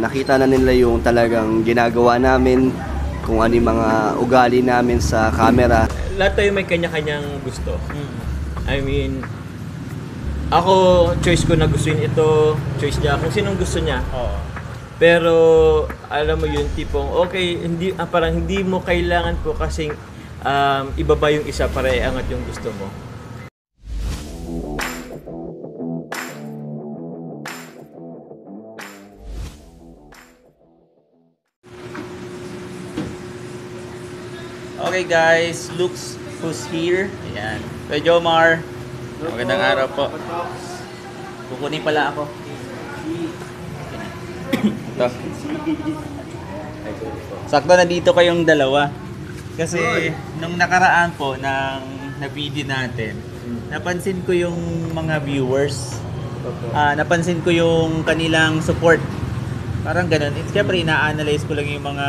nakita na nila yung talagang ginagawa namin, kung ano yung mga ugali namin sa camera. Lahat tayo may kanya-kanyang gusto. I mean, ako, choice ko na gustuin ito, choice niya kung sinong gusto niya. Oo. Pero, alam mo yun, tipong, okay, parang hindi mo kailangan po kasing ibaba yung isa para iangat yung gusto mo. Okay guys, looks who's here. Ayan. Kay Jomar. Magandang araw po. Kukunin pala ako. Ito. Sakto na dito kayong dalawa. Kasi nung nakaraan po ng na-video natin, napansin ko yung mga viewers. Napansin ko yung kanilang support. Parang ganun. Siyempre, ina-analyze ko lang yung mga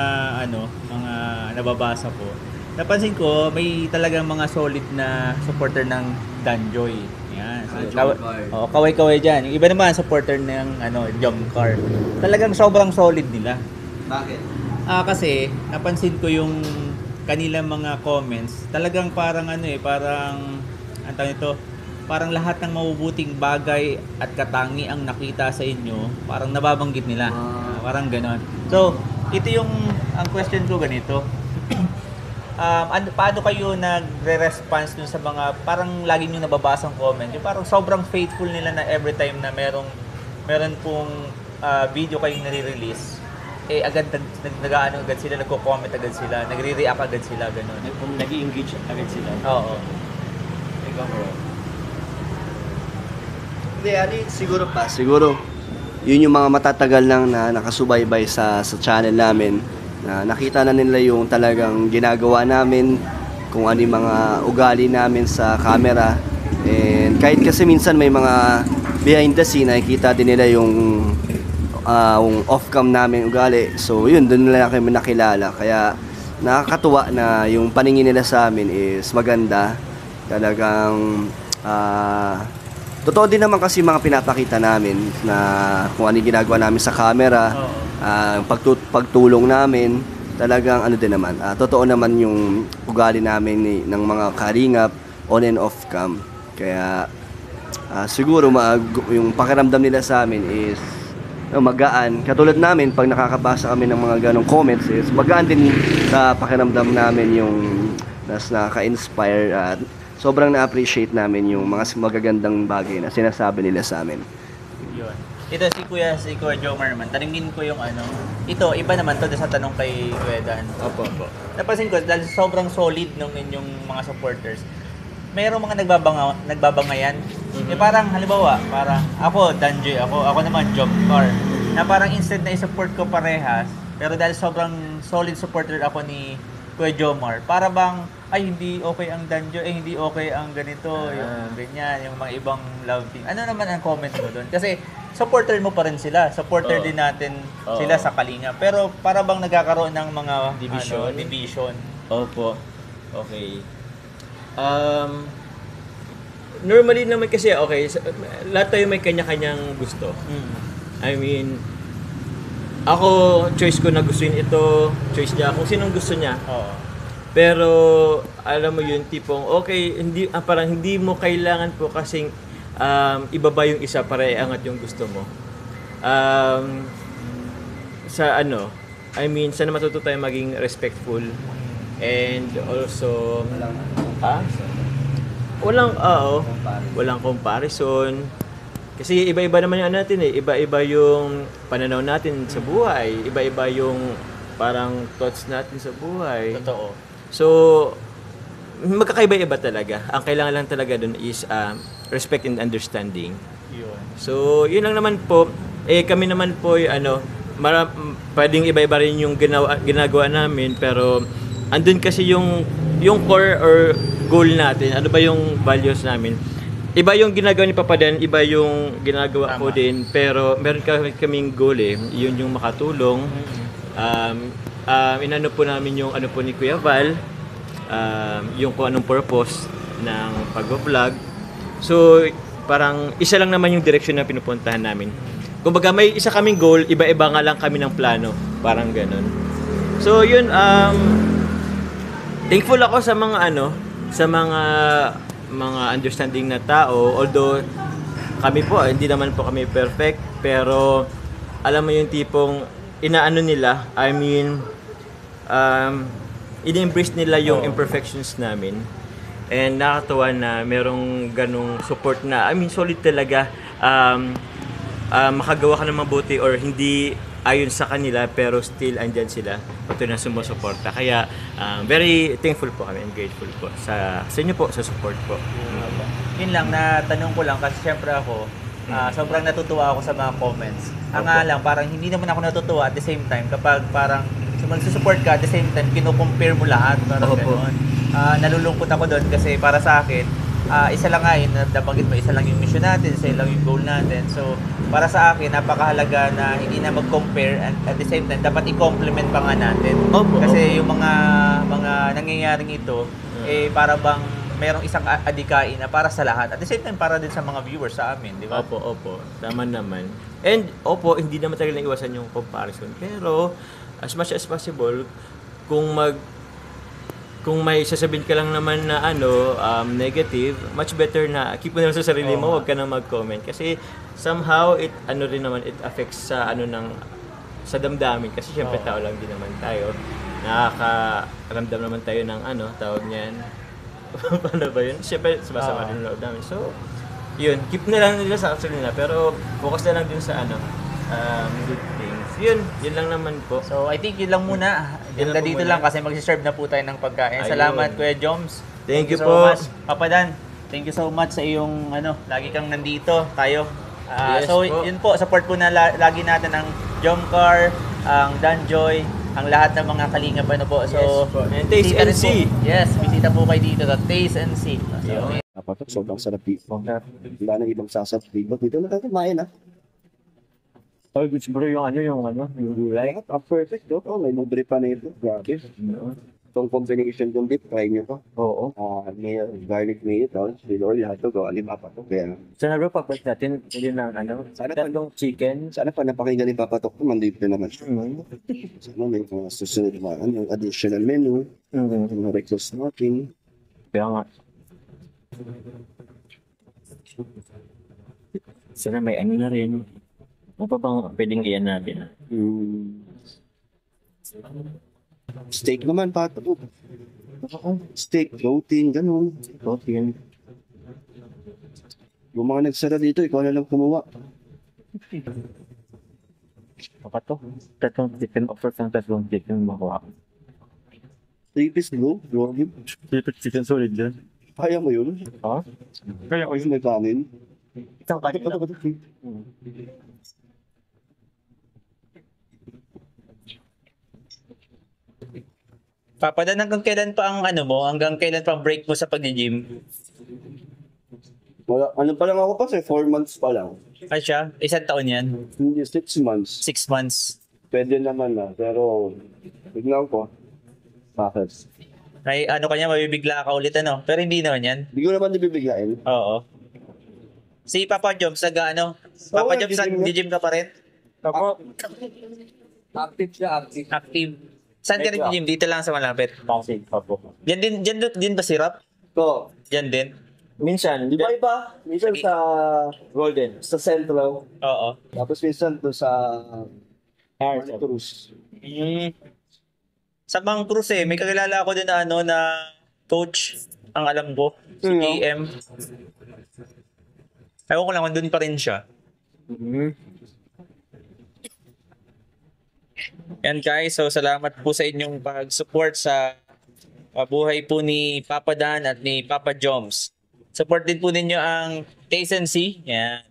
mga nababasa ko. Napansin ko, may talagang mga solid na supporter ng Danjoy. Yan. So, kaway-kaway dyan. Yung iba naman, supporter ng Jomcar. Talagang sobrang solid nila. Bakit? Kasi, napansin ko yung kanilang mga comments. Talagang parang parang, ang tawag nito, parang lahat ng mabubuting bagay at katangi ang nakita sa inyo, parang nababanggit nila. Parang ganon. So, ito ang question ko ganito. Paano kayo nagre-response dun sa mga parang lagi nyo nababasang comment? Yung parang sobrang faithful nila na every time na meron pong video kayong nare-release, agad nag-ano agad sila, nagko-comment agad sila, nagre-react agad sila, gano'n. Nag-i-engage agad sila. Oo. Ikaw, bro. Hindi, siguro yun yung mga matatagal lang na nakasubaybay sa channel namin, na nakita na nila yung talagang ginagawa namin, kung ano yung mga ugali namin sa camera. And kahit kasi minsan may mga behind the scene, nakikita din nila yung off-cam namin ugali. So yun, doon nila kami nakilala. Kaya nakakatuwa na yung paningin nila sa amin is maganda. Talagang totoo din naman kasi mga pinapakita namin na kung ano yung ginagawa namin sa camera, pagtulong namin, talagang din naman, totoo naman yung ugali namin ng mga kalingap on and off cam. Kaya siguro yung pakiramdam nila sa amin is magaan. Katulad namin, pag nakakabasa kami ng mga ganong comments, is magaan din sa pakiramdam namin yung nakaka-inspire at sobrang na-appreciate namin yung mga magagandang bagay na sinasabi nila sa amin. Yun. Ito si Kuya Jomar naman. Tanungin ko yung ito, iba naman to sa tanong kay Kuya Dan. Opo. Napansin ko, dahil sobrang solid ng inyong mga supporters, mayroong mga nagbabangayan. Parang, halimbawa, parang ako, Danjoy, ako naman, Jomcar. Na parang instead na i-support ko parehas, pero dahil sobrang solid supporter ako ni Kuya Jomar, para bang, ay hindi okay ang Danjoy, hindi okay ang ganito, yung ganyan, yung mga ibang love team. Ano naman ang comment mo doon? Kasi supporter mo pa rin sila, supporter din natin sila sa Kalinga. Pero para bang nagkakaroon ng mga division? Opo. Okay. Normally naman kasi, okay, lahat tayo may kanya-kanyang gusto. I mean, ako, choice ko na gustuin ito, choice niya kung sinong gusto niya. Pero, alam mo yun, tipong, okay, parang hindi mo kailangan po kasing ibaba yung isa para iangat yung gusto mo. I mean, sana matuto tayo maging respectful. And also, walang comparison. Kasi iba-iba naman yung natin iba-iba yung pananaw natin sa buhay, iba-iba yung parang thoughts natin sa buhay. Totoo. So, magkakaiba-iba talaga. Ang kailangan lang talaga dun is respect and understanding. Yun. So, yun lang naman po. Kami naman po, pwedeng iba-iba rin yung ginagawa namin, pero andun kasi yung core or goal natin. Ano ba yung values namin? Iba yung ginagawa ni Papa Dan, iba yung ginagawa ko din, pero meron kaming goal Yun yung makatulong. Inano po namin yung po ni Kuya Val, yung kung anong purpose ng pag-vlog. So, parang isa lang naman yung direction na pinupuntahan namin. kumbaga may isa kaming goal, iba-iba nga lang kami ng plano, parang ganun. So yun, thankful ako sa mga sa mga understanding na tao, although kami po, hindi naman po kami perfect, pero alam mo yung tipong inaano nila, I mean, in-embrace nila yung imperfections namin. And nakakatuwa na merong ganong support na, I mean, solid talaga. Makagawa ka ng mabuti or hindi ayon sa kanila, pero still andyan sila patuloy na sumusuporta. Kaya very thankful po kami and grateful po sa inyo po, sa support po. Yun lang, natanong ko lang kasi syempre ako, sobrang natutuwa ako sa mga comments. Ang nga lang, parang hindi naman ako natutuwa at the same time kapag parang magsusupport ka at the same time, kino-compare mo lahat. Parang gano'n. Nalulungkot ako doon kasi para sa akin, isa lang nga yun, nabanggit mo, isa lang yung mission natin, isa lang yung goal natin. So, para sa akin, napakahalaga na hindi na mag-compare and at the same time, dapat i-complement pa nga natin. Kasi yung mga nangyayaring ito, para bang merong isang adikain na para sa lahat. At the same time, para din sa mga viewers sa amin, di ba? Opo. Tama naman. And, hindi naman talaga iwasan yung comparison. Pero, as much as possible, kung may sasabihin ka lang naman na negative, much better na keep mo na lang sa sarili mo, wag ka na mag-comment. Kasi, somehow, it affects sa sa damdamin. Kasi, syempre, tao lang din naman tayo. Nakakaramdam naman tayo ng tawag niyan. Paano ba yun? Siyempre, sumasama din yung loob namin. So, yun. Keep na lang nila sa actually nila. Pero, focus na lang din sa good things. Yun lang naman po. So, I think yun lang muna. Ganda dito lang kasi mag-serve na po tayo ng pagkain. Ayun. Salamat, Kuya Joms. Thank you so po. much. Papa Dan, thank you so much sa iyong lagi kang nandito tayo. Yes So, po. yun po, support po na lagi natin ang Jomcar, ang Danjoy, ang lahat ng mga kalingap po. So, Yes po. And Taste bisita and rin po. See. Yes, bisita po kayo dito sa Taste and See. So, Dapat sobrang sarap dito. Wala nang ibang sasabihin. Dito na tayo kumain ha. Oh, gusto bro yung gulay. Perfect do. Oh, may libre pa na ito. Grabe. Itong combination ng dip, try nyo to. Oo. May garlic mayo to. With lahat to. Alim pa to. Kaya, Sana bro, pag natin, hindi na Sana pa- tatlong chicken. sana pa napakinggan ni Papa Tok, mandip na naman. Sana may mga susunod na additional menu. Mga request natin. Kaya nga. Sana may na rin. Ano pa bang pwedeng iyan natin? Steak naman, Papa Tok. Steak, protein, ganun. Protein. Yung mga nagsara dito, ikaw na lang kumuha. Apa to? Tatlong chicken, offer kang tatlong chicken makuha. 3-piece bro, grabe. Chicken solid dyan. Kaya mo yun? Ha? Kaya ko yun may kanin. Isang kanin lang. Papa Dan, hanggang kailan pa ang hanggang kailan pa ang break mo sa pag-gym? Wala, ano pa lang ako kasi 4 months pa lang. Ay siya, isang taon yan. Hindi 6 months. 6 months. Pwede naman na, pero biglang ko. Bakit? Ay, kanya, mabibigla ka ulit, Pero hindi naman yan. Hindi ko naman nabibiglain. Oo. Si Papa Joms, Papa Oo, Joms, nag-gym nag-gym ka pa rin? Ako, Active siya, active. Active. Saan ka nag-gym? Dito lang sa malapit. Pasig pa po. Diyan din ba si Rap? Ko, Diyan din? Minsan, di ba iba? Minsan sa Golden. sa Central, Oo. tapos minsan to sa Cruz. Sa Mang Cruz may kakilala ako din na coach, ang alam ko, si Sino? KM. Ewan ko lang, doon pa rin siya. Yan guys, so salamat po sa inyong pag-support sa buhay po ni Papa Dan at ni Papa Joms. Support din po ninyo ang Taste and See. Yan.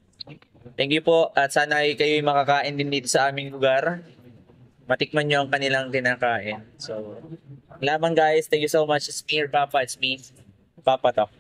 Thank you po at sana ay kayo'y makakain din dito sa aming lugar. Matikman nyo ang kanilang kinakain. So, laban guys. Thank you so much. It's me, Papa. It's me, Papa Tok.